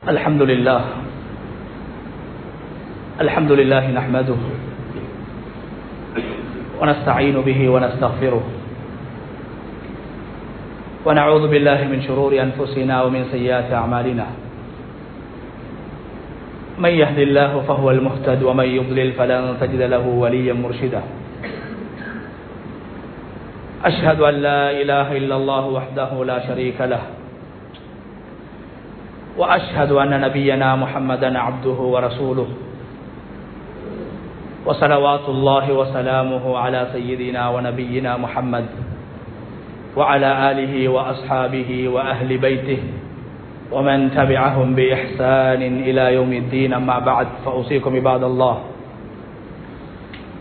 الحمد لله نحمده ونستعين به ونستغفره ونعوذ بالله من شرور أنفسنا ومن سيئات أعمالنا من يهد الله فهو المهتد ومن يضلل فلن تجد له وليا مرشدا أشهد أن لا إله إلا الله وحده لا شريك له وأشهد أن نبينا محمدا عبده ورسوله وصلوات الله وسلامه على سيدنا ونبينا محمد وعلى آله وأصحابه وأهل بيته ومن تبعهم بإحسان إلى يوم الدين. أما بعد فأوصيكم عباد الله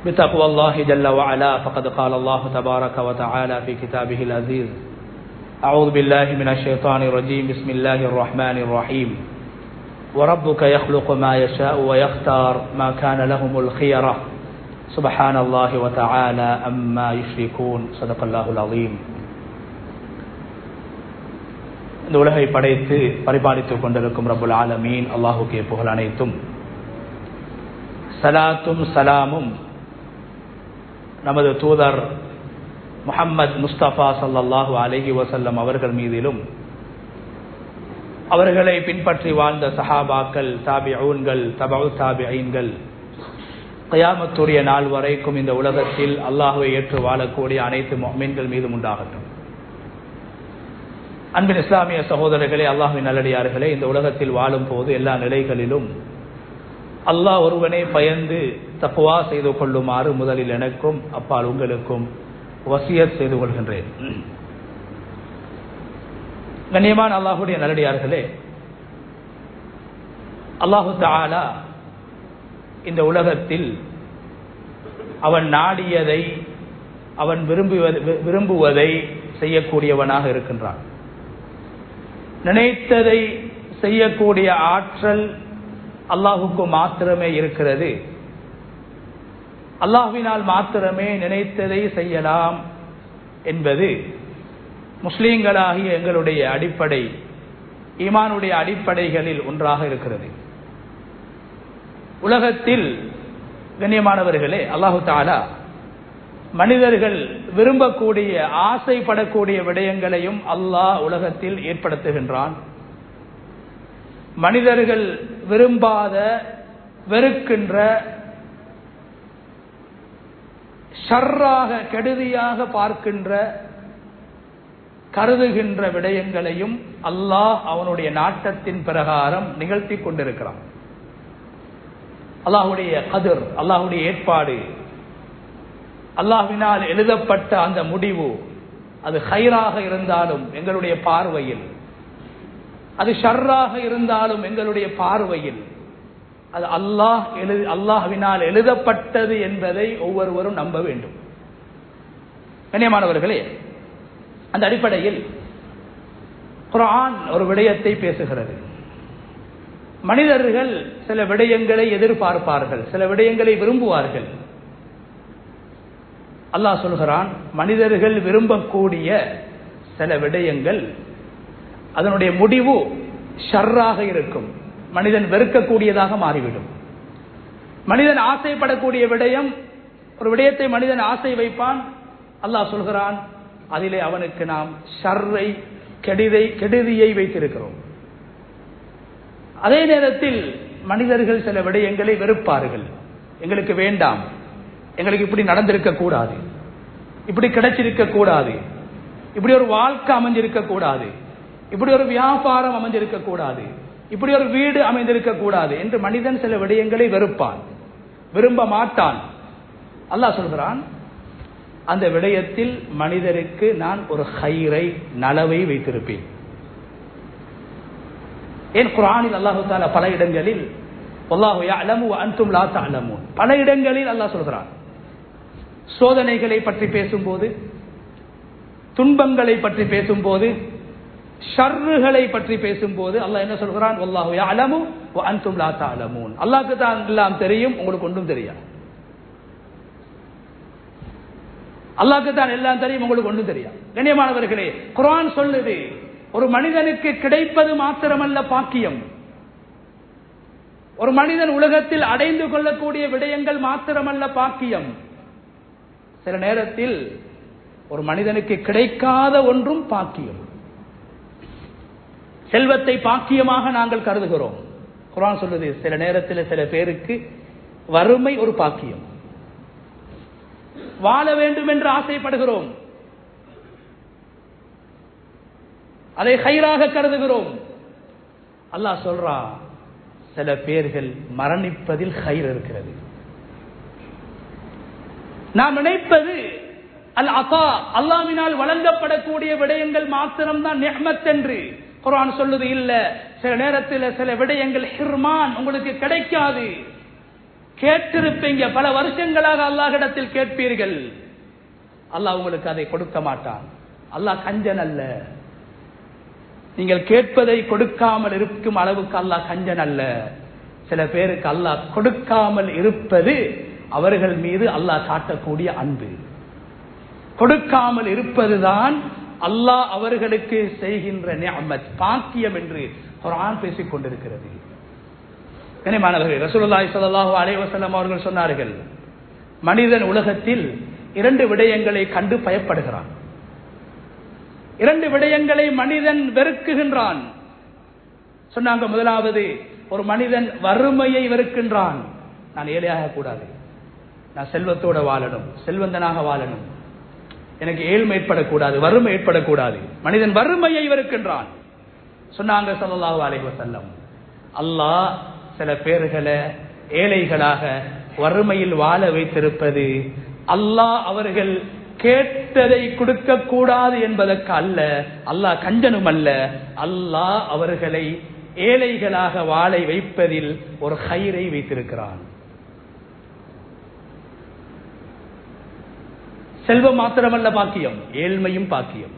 بتقوى الله جل وعلا، فقد قال الله تبارك وتعالى في كتابه العزيز: أعوذ بالله من الشيطان الرجيم، بسم الله الرحمن الرحيم. وربك يخلق ما يشاء ويختار ما كان لهم الخيرة سبحان الله وتعالى أما يشركون. صدق الله العظيم. இந்த உலகை படைத்து பரிபாலித்துக் கொண்டிருக்கும் ரப்புல் ஆலமீன் அல்லாஹுக்கே புகழ் அனைத்தும். சலாத்தும் சலாமும் நமது தூதர் முஹம்மது முஸ்தபா ஸல்லல்லாஹு அலைஹி வஸல்லம் அவர்கள் மீதிலும், அவர்களை பின்பற்றி வாழ்ந்த சஹாபாக்கள், தாபிஊன்கள், தபஉ தாபிஈன்கள், கியாமத்துடைய நாள் வரைக்கும் இந்த உலகத்தில் அல்லாஹ்வை ஏற்று வாழக்கூடிய அனைத்து முஃமின்கள் மீதும் உண்டாகட்டும். அன்பின் இஸ்லாமிய சகோதரர்களே, அல்லாஹ்வின் நல்லடியார்களே, இந்த உலகத்தில் வாழும் போது எல்லா நிலைகளிலும் அல்லாஹ் ஒருவனே பயந்து தக்வா செய்து கொள்ளுமாறு முதலில் எனக்கும் அப்பால் உங்களுக்கும் வசியத் செய்து கொள்கின்றேன். கண்ணியமான அல்லாஹுடைய நல்லடியார்களே, அல்லாஹு தஆலா இந்த உலகத்தில் அவன் நாடியதை, அவன் விரும்புவதை செய்யக்கூடியவனாக இருக்கின்றான். நினைத்ததை செய்யக்கூடிய ஆற்றல் அல்லாஹுக்கு மாத்திரமே இருக்கிறது. அல்லாஹ்வினால் மாத்திரமே நினைத்ததை செய்யலாம் என்பது முஸ்லீம்களாகிய எங்களுடைய அடிப்படை, ஈமானுடைய அடிப்படைகளில் ஒன்றாக இருக்கிறது. உலகத்தில் கண்ணியமானவர்களே, அல்லாஹு தஆலா மனிதர்கள் விரும்பக்கூடிய, ஆசைப்படக்கூடிய விடயங்களையும் அல்லாஹ் உலகத்தில் ஏற்படுத்துகின்றான். மனிதர்கள் விரும்பாத, வெறுக்கின்ற, ஷர்ராக, கெடுதியாக பார்க்கின்ற, கருதுகின்ற விடயங்களையும் அல்லாஹ் அவனுடைய நாட்டத்தின் பிரகாரம் நிகழ்த்தி கொண்டிருக்கிறான். அல்லாஹுடைய கதிர், அல்லாஹுடைய ஏற்பாடு, அல்லாஹ்வினால் எழுதப்பட்ட அந்த முடிவு, அது ஹைராக இருந்தாலும் எங்களுடைய பார்வையில், அது ஷர்ராக இருந்தாலும் எங்களுடைய பார்வையில், அது அல்லாஹ்வினால் எழுதப்பட்டது என்பதை ஒவ்வொருவரும் நம்ப வேண்டும். கண்ணியமானவர்களே, அந்த அடிப்படையில் குர்ஆன் ஒரு விடயத்தை பேசுகிறது. மனிதர்கள் சில விடயங்களை எதிர்பார்ப்பார்கள், சில விடயங்களை விரும்புவார்கள். அல்லாஹ் சொல்கிறான், மனிதர்கள் விரும்பக்கூடிய சில விடயங்கள் அதனுடைய முடிவு ஷர்ராக இருக்கும், மனிதன் வெறுக்கக்கூடியதாக மாறிவிடும். மனிதன் ஆசைப்படக்கூடிய விடயம், ஒரு விடயத்தை மனிதன் ஆசை வைப்பான், அல்லாஹ் சொல்கிறான் அதிலே அவனுக்கு நாம் ஷர்ரை, கெடுதியை வைத்திருக்கிறோம். அதே நேரத்தில் மனிதர்கள் சில விடயங்களை வெறுப்பார்கள். எங்களுக்கு வேண்டாம், எங்களுக்கு இப்படி நடந்திருக்க கூடாது, இப்படி கிடைச்சிருக்க கூடாது, இப்படி ஒரு வாழ்க்கை அமைஞ்சிருக்க கூடாது, இப்படி ஒரு வியாபாரம் அமைஞ்சிருக்க கூடாது, இப்படி ஒரு வீடு அமைந்திருக்க கூடாது என்று மனிதன் சில விடயங்களை வெறுப்பான், விரும்ப மாட்டான். அல்லாஹ் சொல்கிறான், அந்த விடயத்தில் மனிதருக்கு நான் ஒரு ஹைரை, நலவை வைத்திருப்பேன். ஏன் குர்ஆனில் அல்லாஹ் தஆலா பல இடங்களில் வல்லாஹு யஅலமு வ அன்தும் லா தஅலமூன், பல இடங்களில் அல்லாஹ் சொல்கிறான். சோதனைகளை பற்றி பேசும்போது, துன்பங்களை பற்றி பேசும்போது, ஷர்றுகளை பற்றி பேசும்போது அல்லாஹ் என்ன சொல்கிறான்? வல்லாஹு யஅலமு வ அன்தும் லா தஅலமூன். அல்லாஹ்க்கு தான் எல்லாம் தெரியும், உங்களுக்கு ஒன்றும் தெரியாது. அல்லாஹ்க்கு தான் எல்லாம் தெரியும், உங்களுக்கு ஒன்றும் தெரியாது. கண்ணியமானவர்களே, குர்ஆன் சொல்லுது, ஒரு மனிதனுக்கு கிடைப்பது மாத்திரமல்ல பாக்கியம், ஒரு மனிதன் உலகத்தில் அடைந்து கொள்ளக்கூடிய விடயங்கள் மாத்திரமல்ல பாக்கியம். சில நேரத்தில் ஒரு மனிதனுக்கு கிடைக்காத ஒன்றும் பாக்கியம். செல்வத்தை பாக்கியமாக நாங்கள் கருதுகிறோம். குர்ஆன் சொல்லுது, சில நேரத்தில் சில பேருக்கு வறுமை ஒரு பாக்கியம். வாழ வேண்டும் என்று ஆசைப்படுகிறோம், அதை ஹைராக கருதுகிறோம். அல்லாஹ் சொல்றா, சில பேர்கள் மரணிப்பதில் ஹைர் இருக்கிறது. நாம் நினைப்பது அல் அதா, அல்லாஹ்வினால் வழங்கப்படக்கூடிய விடயங்கள் மாத்திரம்தான் நிஅமத் என்று. குர்ஆன் சொல்லுது இல்ல, சில நேரத்தில் சில விடயங்கள் ஹிர்மான், உங்களுக்கு கிடைக்காது. கேட்டிருப்பீங்க, பல வருஷங்களாக அல்லாஹ்விடத்தில் கேட்பீர்கள், அல்லாஹ் உங்களுக்கு அதை கொடுக்க மாட்டான். அல்லாஹ் கஞ்சன் அல்ல. நீங்கள் கேட்பதை கொடுக்காமல் இருக்கும் அளவுக்கு அல்லாஹ் கஞ்சன் அல்ல. சில பேருக்கு அல்லாஹ் கொடுக்காமல் இருப்பது அவர்கள் மீது அல்லாஹ் காட்டக்கூடிய அன்பு. கொடுக்காமல் இருப்பதுதான் அல்லாஹ் அவர்களுக்கு செய்கின்ற நிஅமத், பாக்கியம் என்று குர்ஆன் பேசிக் கொண்டிருக்கிறது. கண்ணியமானவர்களே, ரசூலுல்லாஹி ஸல்லல்லாஹு அலைஹி வஸல்லம் அவர்கள் சொன்னார்கள், மனிதன் உலகத்தில் 2 விடயங்களை கண்டு பயப்படுகிறான், 2 விடயங்களை மனிதன் வெறுக்குகின்றான். சொன்னாங்க, முதலாவது, ஒரு மனிதன் வறுமையை வெறுக்கின்றான். நான் ஏழையாக கூடாது, நான் செல்வத்தோட வாழணும், செல்வந்தனாக வாழணும், எனக்கு ஏழ்மை ஏற்படக்கூடாது, வறுமை ஏற்படக்கூடாது. மனிதன் வறுமையை வெறுக்கின்றான். சொன்னாங்க ஸல்லல்லாஹு அலைஹி வஸல்லம், அல்லாஹ் சில பேர்களை ஏழைகளாக வறுமையில் வாழ வைத்திருப்பது அல்லாஹ் அவர்கள் கேட்டதை கொடுக்க கூடாது என்பதற்கு அல்ல, அல்லாஹ் கஞ்சனும் அல்ல, அல்லாஹ் அவர்களை ஏழைகளாக வாழ வைப்பதில் ஒரு ஹைரை வைத்திருக்கிறான். செல்வம் மாத்திரமல்ல பாக்கியம், ஏழ்மையும் பாக்கியம்.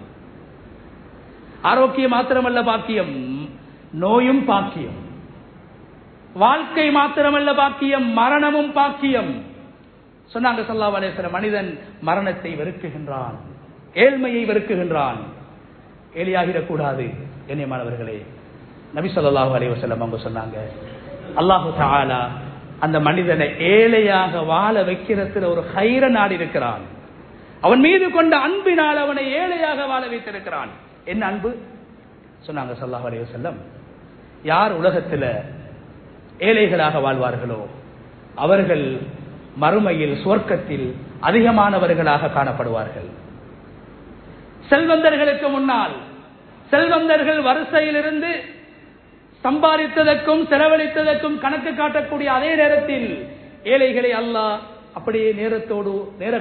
ஆரோக்கியம் மாத்திரமல்ல பாக்கியம், நோயும் பாக்கியம். வாழ்க்கை மாத்திரமல்ல பாக்கியம், மரணமும் பாக்கியம். சொன்னாங்க ஸல்லல்லாஹு அலைஹி வஸல்லம், மனிதன் மரணத்தை வெறுக்குகின்றான், ஏழ்மையை வெறுக்குகின்றான். ஏழையாகிடக்கூடாது. கண்ணியமானவர்களே, நபி ஸல்லல்லாஹு அலைஹி வஸல்லம் அவங்க சொன்னாங்க, அல்லாஹு தஆலா அந்த மனிதனை ஏழையாக வாழ வைக்கிறதுல ஒரு ஹைர நாடி இருக்கிறான். அவன் மீது கொண்ட அன்பினால் அவனை ஏழையாக வாழ வைத்திருக்கிறான். என்ன அன்பு? சொன்னாங்க ஸல்லல்லாஹு அலைஹி வஸல்லம், யார் உலகத்தில் ஏழைகளாக வாழ்வார்களோ அவர்கள் மறுமையில் சுவர்க்கத்தில் அதிகமானவர்களாக காணப்படுவார்கள். செல்வந்தர்களுக்கு முன்னால் செல்வந்தர்கள் வரிசையிலிருந்து சம்பாதித்ததற்கும் செலவழித்ததற்கும் கணக்கு காட்டக்கூடிய அதே நேரத்தில் ஏழைகளை அல்லாஹ் அப்படியே நேர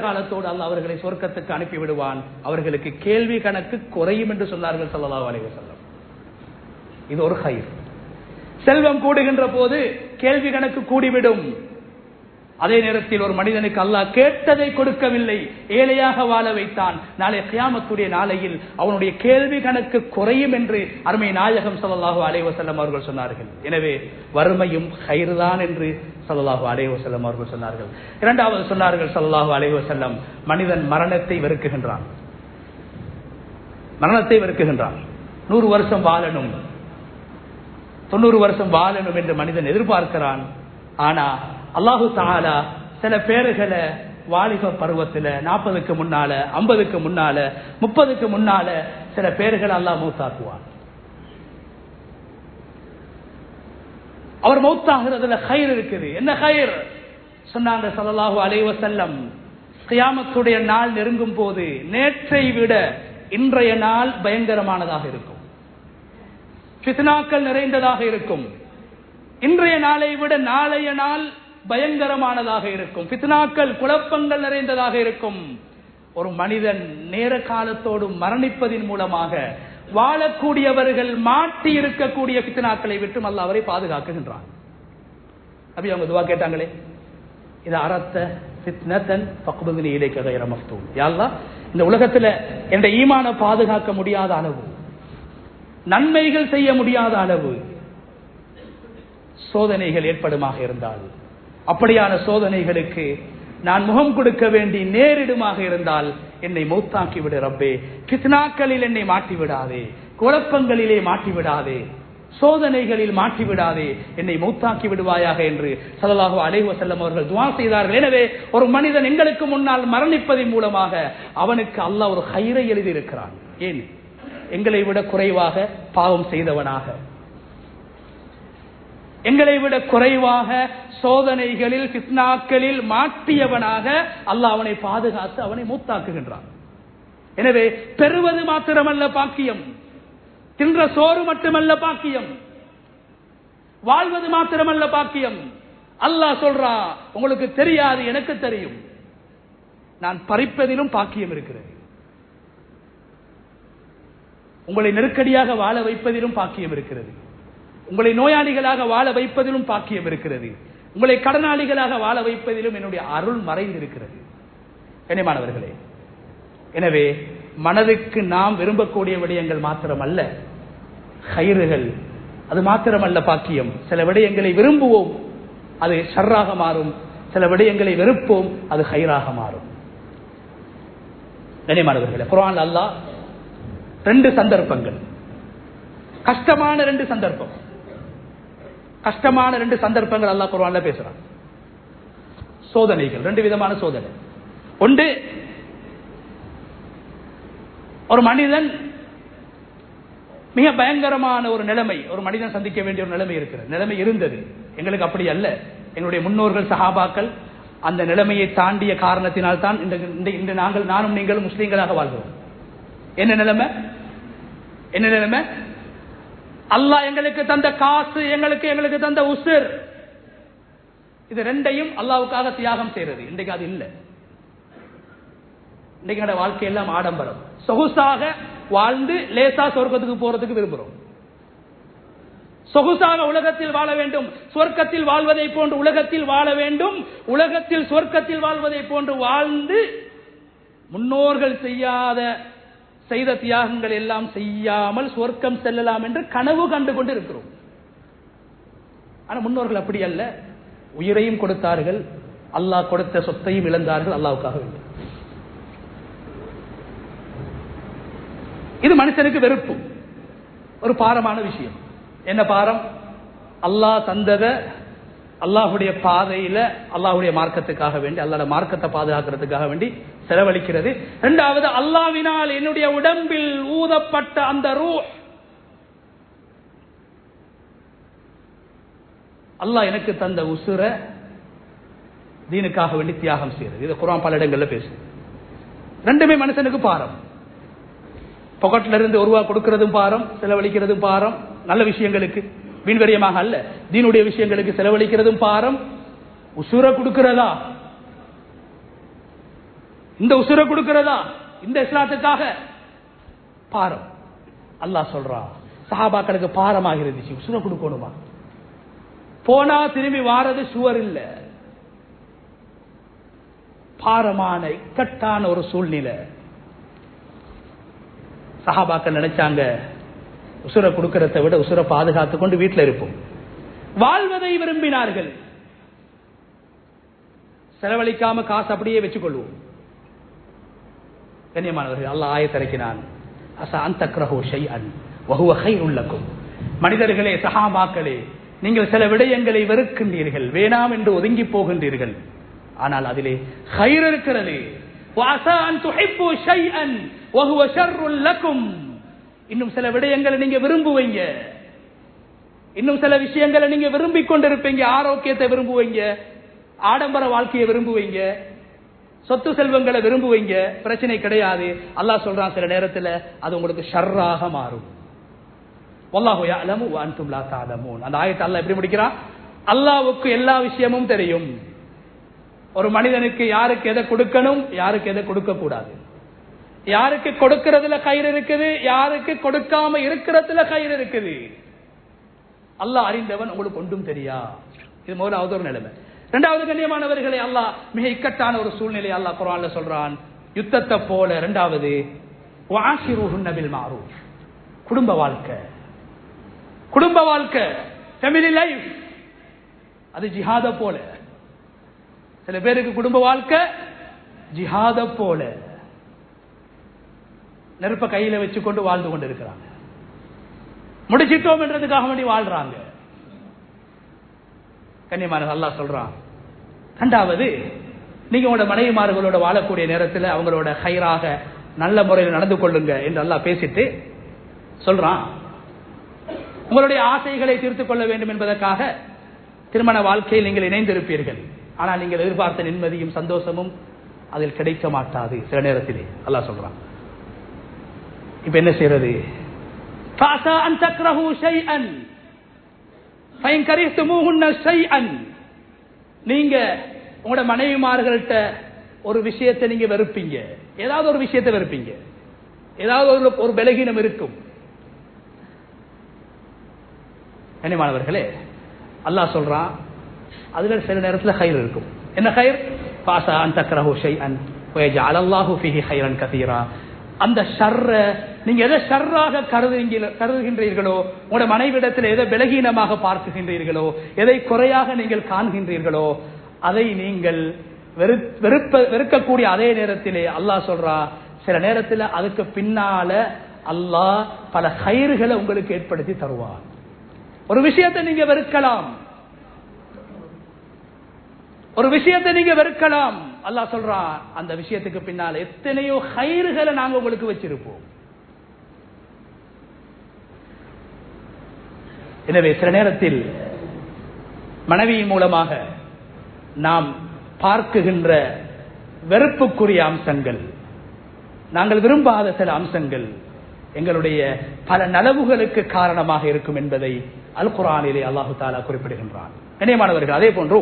காலத்தோடு அல்லாஹ் அவர்களை சொர்க்கத்துக்கு அனுப்பி விடுவான். அவர்களுக்கு கேள்வி கணக்கு குறையும் என்று சொன்னார்கள் ஸல்லல்லாஹு அலைஹி வஸல்லம். இது ஒரு ஹைர். செல்வம் கூடுகின்ற போது கேள்வி கணக்கு கூடிவிடும். அதே நேரத்தில் ஒரு மனிதனுக்கு அல்லாஹ் கேட்டதை கொடுக்கவில்லை, ஏழையாக வாழ வைத்தான். நாளை கியாமத்துடைய நாளையில் அவனுடைய கேள்வி கணக்கு குறையும் என்று அருமை நாயகம் ஸல்லல்லாஹு அலைஹி வஸல்லம் அவர்கள் சொன்னார்கள். எனவே வறுமையும் ஹைர்தான் என்று ஸல்லல்லாஹு அலைஹி வஸல்லம் அவர்கள் சொன்னார்கள். இரண்டாவது சொன்னார்கள் ஸல்லல்லாஹு அலைஹி வஸல்லம், மனிதன் மரணத்தை வெறுக்குகின்றான். மரணத்தை வெறுக்குகின்றான். 100 வருஷம் வாழணும், 90 வருஷம் வாழணும் என்று மனிதன் எதிர்பார்க்கிறான். ஆனா அல்லாஹு தஆலா சில பேர்களை வாலிப பருவத்தில் 40க்கு முன்னால, 50க்கு முன்னால, 30க்கு முன்னால சில பேர்களை அல்லாஹ் மௌத்தாக்குவான். அவர் மௌத்தாகிறதுல ஹைர் இருக்குது. என்ன ஹைர்? சொன்னாங்க ஸல்லல்லாஹு அலைஹி வஸல்லம், கியாமத்துடைய நாள் நெருங்கும் போது நேற்றை விட இன்றைய நாள் பயங்கரமானதாக இருக்கும், ஃபித்னாக்கள் நிறைந்ததாக இருக்கும். இன்றைய நாளை விட நாளைய நாள் பயங்கரமானதாக இருக்கும், ஃபித்னாக்கள் குழப்பங்கள் நிறைந்ததாக இருக்கும். ஒரு மனிதன் நேர காலத்தோடு மரணிப்பதின் மூலமாக வாழக்கூடியவர்கள் மாட்டி இருக்கக்கூடிய ஃபித்னாக்களை விட்டு அல்லாஹ் அவரை பாதுகாக்குகின்றான். நபி அவங்க துஆ கேட்டாங்களே, இத அரத்த ஃபித்னதன் ஃபக்புதுனி இலைக கைர மஃப்தூன். யா அல்லாஹ், இந்த உலகத்துல என்ற ஈமான பாதுகாக்க முடியாத அளவு, நன்மைகள் செய்ய முடியாத அளவு சோதனைகள் ஏற்படுமாக இருந்தால், அப்படியான சோதனைகளுக்கு நான் முகம் கொடுக்க வேண்டி நேரிடுமாக இருந்தால் என்னை மௌத்தாக்கி விடு ரப்பே. ஃபித்னாக்களில் என்னை மாட்டி விடாதே, குழப்பங்களிலே மாட்டி விடாதே. சோதனைகளில் மாற்றிவிடாதே, என்னை மௌத்தாக்கி விடுவாயாக என்று ஸல்லல்லாஹு அலைஹி வஸல்லம் அவர்கள் துஆ செய்தார்கள். எனவே ஒரு மனிதன் எங்களுக்கு முன்னால் மரணிப்பதன் மூலமாக அவனுக்கு அல்லாஹ் ஒரு ஹைரை எழுதி இருக்கிறான். ஏன்? எங்களை விட குறைவாக பாவம் செய்தவனாக, எங்களை விட குறைவாக சோதனைகளில் ஃபித்னாக்களில் மாட்டியவனாக அல்லாஹ் அவனை பாதுகாத்து அவனை மூத்தாக்குகின்றான். எனவே பெறுவது மாத்திரமல்ல பாக்கியம், தின்ற சோறு மட்டுமல்ல பாக்கியம், வாழ்வது மாத்திரமல்ல பாக்கியம். அல்லாஹ் சொல்றா, உங்களுக்கு தெரியாது, எனக்கு தெரியும், நான் பறிப்பதிலும் பாக்கியம் இருக்கிறது. உங்களை நெருக்கடியாக வாழ வைப்பதிலும் பாக்கியம் இருக்கிறது. உங்களை நோயாளிகளாக வாழ வைப்பதிலும் பாக்கியம் இருக்கிறது. உங்களை கடனாளிகளாக வாழ வைப்பதிலும் என்னுடைய அருள் மறைந்திருக்கிறது. கண்ணியமானவர்களே, எனவே மனதுக்கு நாம் விரும்பக்கூடிய விடயங்கள் மாத்திரமல்ல ஹைறுகள், அது மாத்திரமல்ல பாக்கியம். சில விடயங்களை விரும்புவோம், அது ஷர்ராக மாறும். சில விடயங்களை வெறுப்போம், அது ஹைராக மாறும். கண்ணியமானவர்களே, குர்ஆன்ல அல்லாஹ் 2 சந்தர்ப்பங்கள், கஷ்டமான 2 சந்தர்ப்பம், கஷ்டமான 2 சந்தர்ப்பங்கள் அல்லாஹ் குர்ஆன்ல பேசுறான். சோதனைகள், 2 விதமான சோதனை. ஒன்று, ஒரு மனிதன் மிக பயங்கரமான ஒரு நிலைமை, ஒரு மனிதன் சந்திக்க வேண்டிய ஒரு நிலைமை இருக்கிறது, நிலைமை இருந்தது. எங்களுக்கு அப்படி அல்ல, எங்களுடைய முன்னோர்கள் சஹாபாக்கள் அந்த நிலைமையை தாண்டிய காரணத்தினால் தான் இன்று நாங்கள், நானும் நீங்களும் முஸ்லீம்களாக வாழ்கிறோம். என்ன நிலைமை? என்ன நிலைமை? அல்லாஹ் எங்களுக்கு தந்த காசு, எங்களுக்கு தந்த உசிர், இது 2ஐயும் அல்லாஹ்வுக்காக தியாகம் செய்யறது. இன்றைக்கு அது இல்லை. இன்றைக்கு வாழ்க்கையெல்லாம் ஆடம்பரம், சொகுசாக வாழ்ந்து லேசா சொர்க்கத்துக்கு போறதுக்கு விரும்புகிறோம். சொகுசாக உலகத்தில் வாழ வேண்டும், சொர்க்கத்தில் வாழ்வதை போன்று உலகத்தில் வாழ வேண்டும், உலகத்தில் சொர்க்கத்தில் வாழ்வதை போன்று வாழ்ந்து முன்னோர்கள் செய்த தியாகங்கள் எல்லாம் செய்யாமல் சொர்க்கம் செல்லலாம் என்று கனவு கண்டு கொண்டு இருக்கிறோம். ஆனால் முன்னோர்கள் அப்படி அல்ல, உயிரையும் கொடுத்தார்கள், அல்லாஹ் கொடுத்த சொத்தையும் இழந்தார்கள் அல்லாஹ்வுக்காக வேண்டும். இது மனுஷனுக்கு வெறுப்பு, ஒரு பாரமான விஷயம். என்ன பாரம்? அல்லாஹ் தந்தத அல்லாஹ்வுடைய பாதையில, அல்லாஹ்வுடைய மார்க்கத்துக்காக வேண்டி, அல்லாஹ்வுடைய மார்க்கத்தை பாதுகாக்கிறதுக்காக வேண்டி செலவழிக்கிறது. இரண்டாவது, அல்லாஹ்வினால் என்னுடைய உடம்பில் ஊதப்பட்ட அந்த ரூஹ், அல்லாஹ் எனக்கு தந்த உசுர தீனுக்காக வேண்டி தியாகம் செய்யறது. இது குர்ஆன் பல இடங்கள்ல பேசுது. 2மே மனுஷனுக்கு பாரம். பாக்கெட்ல இருந்து ₹1 கொடுக்கிறதும் பாரம், செலவழிக்கிறதும் பாரம். நல்ல விஷயங்களுக்கு, வீண்வரியமாக அல்ல, தீனுடைய விஷயங்களுக்கு செலவழிக்கிறதும் பாரம். உசுர கொடுக்கிறதா, இந்த உசுர கொடுக்கிறதா, இந்த இஸ்லாத்துக்காக பாரம். அல்லாஹ் சொல்றா, சஹாபாக்களுக்கு பாரமாக இருந்துச்சு, உசுர கொடுக்கணுமா? போனா திரும்பி வாரது சுவர் இல்ல, பாரமான இக்கட்டான ஒரு சூழ்நிலை. சஹாபாக்கள் நினைச்சாங்க, உசுர கொடுக்கிறத விட உசுர பாதுகாத்து கொண்டு வீட்டில் இருப்போம். வாழ்வதை விரும்பினார்கள். செலவழிக்காம காசு அப்படியே வச்சுக்கொள்வோம். கண்ணியமானவர்கள், அல்லாஹ் ஆயத் இறக்கினான், அஸா அன் தக்ரஹு ஷைஅன் வஹுவ கைருல் லக்கும். மனிதர்களே, சஹாபாக்களே, நீங்கள் சில விடயங்களை வெறுக்கின்றீர்கள், வேணாம் என்று ஒதுங்கி போகின்றீர்கள், ஆனால் அதிலே கைர் இருக்கிறது. வஅஸா அன் துஹிப்பு ஷைஅன் வஹுவ ஷர்ருல் லக்கும். இன்னும் சில விடயங்களை நீங்க விரும்புவீங்க, இன்னும் சில விஷயங்களை நீங்க விரும்பிக் கொண்டிருப்பீங்க. ஆரோக்கியத்தை விரும்புவீங்க, ஆடம்பர வாழ்க்கையை விரும்புவீங்க, சொத்து செல்வங்களை விரும்புவீங்க. பிரச்சனை கிடையாது. அல்லாஹ் சொல்றான், சில நேரத்தில் அது உங்களுக்கு ஷர்ராக மாறும். வல்லாஹு யஅலமு வ அன்தும் லா தஅலமூன். அந்த ஆயத்தை அல்லாஹ் எப்படி முடிக்கிறான்? அல்லாஹ்வுக்கு எல்லா விஷயமும் தெரியும். ஒரு மனிதனுக்கு யாருக்கு எதை கொடுக்கணும், யாருக்கு எதை கொடுக்க கூடாது, யாருக்கு கொடுக்கிறதுல கயிறு இருக்குது, யாருக்கு கொடுக்காம இருக்கிறதுல கயிறு இருக்குது, அல்லாஹ் அறிந்தவன். உங்களுக்கு ஒன்றும் தெரியா. இது முதலாவது ஒரு நிலைமை. இரண்டாவது, கண்ணியமானவர்களை, அல்லாஹ் மிக இக்கட்டான ஒரு சூழ்நிலை அல்லாஹ் குர்ஆன்ல சொல்றான், யுத்தத்தை போல. இரண்டாவது, வஆஷிருஹுன்ன பில் மஅரூஃப். குடும்ப வாழ்க்கை, குடும்ப வாழ்க்கை, ஃபேமிலி லைஃப், அது ஜிஹாத போல. சில பேருக்கு குடும்ப வாழ்க்கை ஜிஹாத போல, நெருப்ப கையில வச்சுக்கொண்டு வாழ்ந்து கொண்டிருக்கிறாங்க. முடிச்சிட்டோம் என்றதுக்காக வேண்டி வாழ்றாங்க. கண்ணியமான அல்லாஹ் சொல்றான். இரண்டாவது, நீங்க உங்களோட மனைவிமார்களோட வாழக்கூடிய நேரத்தில் அவங்களோட ஹைராக நல்ல முறையில் நடந்து கொள்ளுங்க என்று அல்லாஹ் பேசிட்டு சொல்றான். உங்களுடைய ஆசைகளை தீர்த்துக் கொள்ள வேண்டும் என்பதற்காக திருமண வாழ்க்கையில் நீங்கள் இணைந்திருப்பீர்கள். ஆனால் நீங்கள் எதிர்பார்த்த நிம்மதியும் சந்தோஷமும் அதில் கிடைக்க மாட்டாது சில நேரத்திலே. அல்லாஹ் சொல்றான். இப்ப என்ன செய்யறது? நீங்க உங்களோட மனைவிமார்கள்ட்ட ஒரு விஷயத்தை நீங்க வெறுப்பீங்க, ஏதாவது ஒரு விஷயத்தை வெறுப்பீங்க, ஏதாவது ஒரு பலகீனம் இருக்கும். கண்ணியமானவர்களே, அல்லாஹ் சொல்றான் அதுல சில நேரத்தில் ஹைர் இருக்கும். என்ன ஹைர்? ஃபாஸா அன் தக்ரஹு ஷைஅன் வயஜஅல் அல்லாஹு ஃபீஹி ஹைரன் கதீரா. அந்த ஷர்ர நீங்க எதை ஷர்ராக கருதுகின்றீர்களோ, உங்களோட மனைவிடத்தில் எதை பலகீனமாக பார்க்குகின்றீர்களோ, எதை குறையாக நீங்கள் காண்கின்றீர்களோ, அதை நீங்கள் வெறுக்கக்கூடிய அதே நேரத்திலே அல்லாஹ் சொல்றா சில நேரத்தில் அதுக்கு பின்னால அல்லாஹ் பல ஹைர்களை உங்களுக்கு ஏற்படுத்தி தருவார். ஒரு விஷயத்தை நீங்க வெறுக்கலாம், ஒரு விஷயத்தை நீங்க வெறுக்கலாம். அல்லாஹ் சொல்றான் அந்த விஷயத்துக்கு பின்னால எத்தனையோ ஹைர்களை நாங்க உங்களுக்கு வச்சிருப்போம். எனவே சில நேரத்தில் மனைவியின் மூலமாக நாம் பார்க்குகின்ற வெறுப்புக்குரிய அம்சங்கள், நாங்கள் விரும்பாத சில அம்சங்கள் எங்களுடைய பல நலவுகளுக்கு காரணமாக இருக்கும் என்பதை அல் குர்ஆனிலே அல்லாஹு தஆலா குறிப்பிடுகின்றான். கண்ணியமானவர்கள், அதே போன்று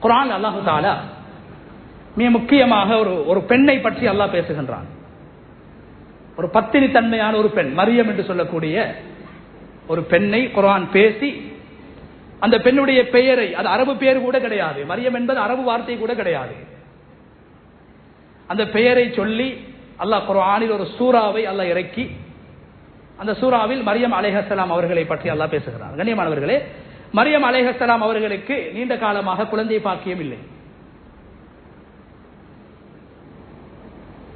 குர்ஆன் அல்லாஹு தஆலா மிக முக்கியமாக ஒரு பெண்ணை பற்றி அல்லாஹ் பேசுகின்றான். ஒரு பத்தினி தன்மையான ஒரு பெண், மரியம் என்று சொல்லக்கூடிய ஒரு பெண்ணை குர்ஆன் பேசி அந்த பெண்ணுடைய பெயரை, அது அரபு பெயர் கூட கிடையாது, மரியம் என்பது அரபு வார்த்தை கூட கிடையாது, அந்த பெயரை சொல்லி அல்லாஹ் குர்ஆனில் ஒரு சூறாவை அல்லாஹ் இறக்கி அந்த சூறாவில் மரியம் அலைஹிஸ்ஸலாம் அவர்களை பற்றி அல்லாஹ் பேசுகிறார். கண்ணியமானவர்களே, மரியம் அலைஹிஸ்ஸலாம் அவர்களுக்கு நீண்ட காலமாக குழந்தை பாக்கியம் இல்லை.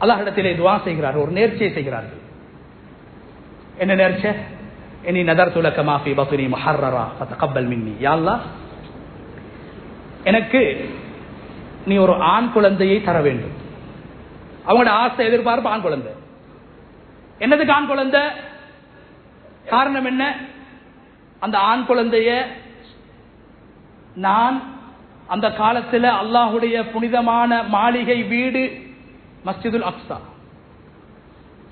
அல்லாஹ்விடத்திலே துஆ செய்கிறார், ஒரு நேர்ச்சை செய்கிறார்கள். என்ன நேர்ச்சை? இனி நதர்து லக மா ஃபீ பத்னி முஹர்ரரா ஃபதகப்பல் மின்னி. யா அல்லாஹ், எனக்கு நீ ஒரு ஆண் குழந்தையை தர வேண்டும். அவங்களோட ஆசை, எதிர்பார்ப்பு ஆண் குழந்தை. என்னதுக்கு ஆண் குழந்தை? காரணம் என்ன? அந்த ஆண் குழந்தைய நான் அந்த காலத்தில் அல்லாஹுடைய புனிதமான மாளிகை வீடு மஸ்ஜிதுல் அக்ஸா,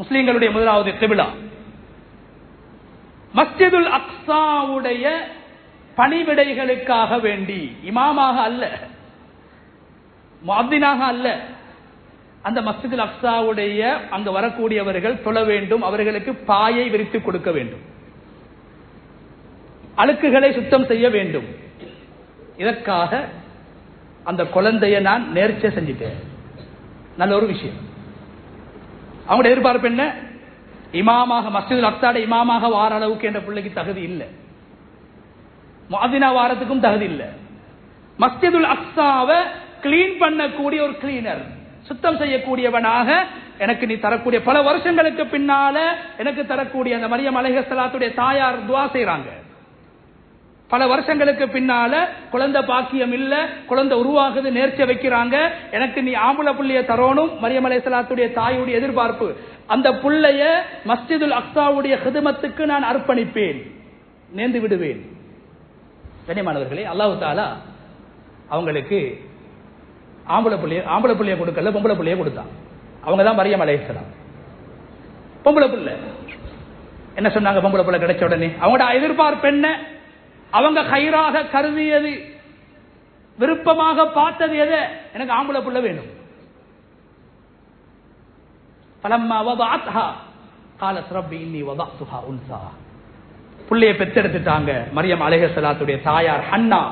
முஸ்லிம்களுடைய முதலாவது கிபிலா, மஸ்ஜிதுல் அக்ஸாவுடைய பணிவிடைகளுக்காக வேண்டி இமாமாக அல்ல, முஅத்தினாக அல்ல, அந்த மஸ்ஜிதுல் அக்ஸாவுடைய அங்கு வரக்கூடியவர்கள் தொழ வேண்டும், அவர்களுக்கு பாயை விரித்து கொடுக்க வேண்டும், அழுக்குகளை சுத்தம் செய்ய வேண்டும். இதற்காக அந்த குழந்தைய நான் நேர்ச்சை செஞ்சிட்டேன். நல்ல ஒரு விஷயம். அவங்களுடைய எதிர்பார்ப்பு என்ன? இமாமாக, மஸ்ஜிதுல் அக்ஸாட இமாமாக வார அளவுக்கு என்ற பிள்ளைக்கு தகுதி இல்லை, முஅத்தினா வாரத்துக்கும் தகுதி இல்லை. மஸ்ஜிதுல் அக்ஸாவை கிளீன் பண்ணக்கூடிய ஒரு கிளீனர், சுத்தம் செய்யக்கூடியவனாக எனக்கு நீ தரக்கூடிய, பல வருஷங்களுக்கு பின்னால எனக்கு தரக்கூடிய அந்த மரியம் அலைஹிஸ்ஸலாத்துடைய தாயார் துஆ செய்றாங்க. பல வருஷங்களுக்கு பின்னால குழந்தை பாக்கியம் இல்ல, குழந்தை உருவாகுது, நேர்ச்சை வைக்கிறாங்க, எனக்கு நீ ஆம்பளை புள்ளைய தரணும். மரியம் அலைஹிஸ்ஸலாத்துடைய தாயுடைய எதிர்பார்ப்பு, அந்த புள்ளைய மஸ்ஜிதுல் அக்ஸாவுடைய ஹிதமத்துக்கு நான் அர்ப்பணிப்பேன், நேர்ந்து விடுவேன். கண்ணியமானவர்களே, அல்லாஹ் தஆலா அவங்களுக்கு ஆம்பளை புள்ளைய கொடுக்கல, பொம்பளை புள்ளைய கொடுத்தான். அவங்க தான் மரியம் அலைஹிஸ்ஸலாம். பொம்பளை புள்ளை என்ன சொன்னாங்க? பொம்பளை புள்ளை கிடைச்ச உடனே அவங்களோட எதிர்பார்ப்பு என்ன? அவங்க ஹைராக கருதியது, விருப்பமாக பார்த்தது எது? எனக்கு ஆம்பளை புள்ள வேணும். ஃபலம்மா வதஅத்ஹா قالت ربي اني وضعتها انثى. புள்ளைய பெத்தெடுத்துட்டாங்க. மரியம் அலைஹிஸ்ஸலாத்துடைய தாயார் ஹன்னா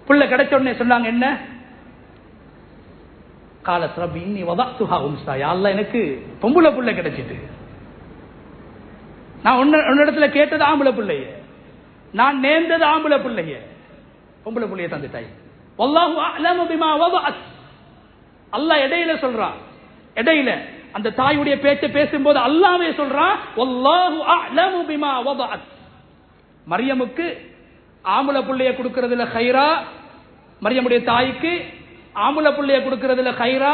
புள்ள கிடைச்ச உடனே சொன்னாங்க என்ன? قالت ربي اني وضعتها انثى. யா அல்லாஹ், எனக்கு பொம்பளை புள்ள கிடைச்சிட்டு, நான் உன்னிடத்துல கேட்டது ஆம்பளை புள்ளைய, நான் நேர்ந்தது ஆம்பளை பிள்ளைய, பொம்பளை பிள்ளைய தந்துட்டாய். வல்லாஹு அஅலமு பிமா வதஅத். அல்லாஹ் இடையில சொல்றான், இடையில அந்த தாயுடைய பேச்சை பேசும்போது அல்லாஹ்வே சொல்றான் வல்லாஹு அஅலமு பிமா வதஅத். மரியமுக்கு ஆம்பளை புள்ளைய கொடுக்கிறதுல கைரா, மரியமுடைய தாய்க்கு ஆம்பளை புள்ளைய கொடுக்கிறதுல கைரா,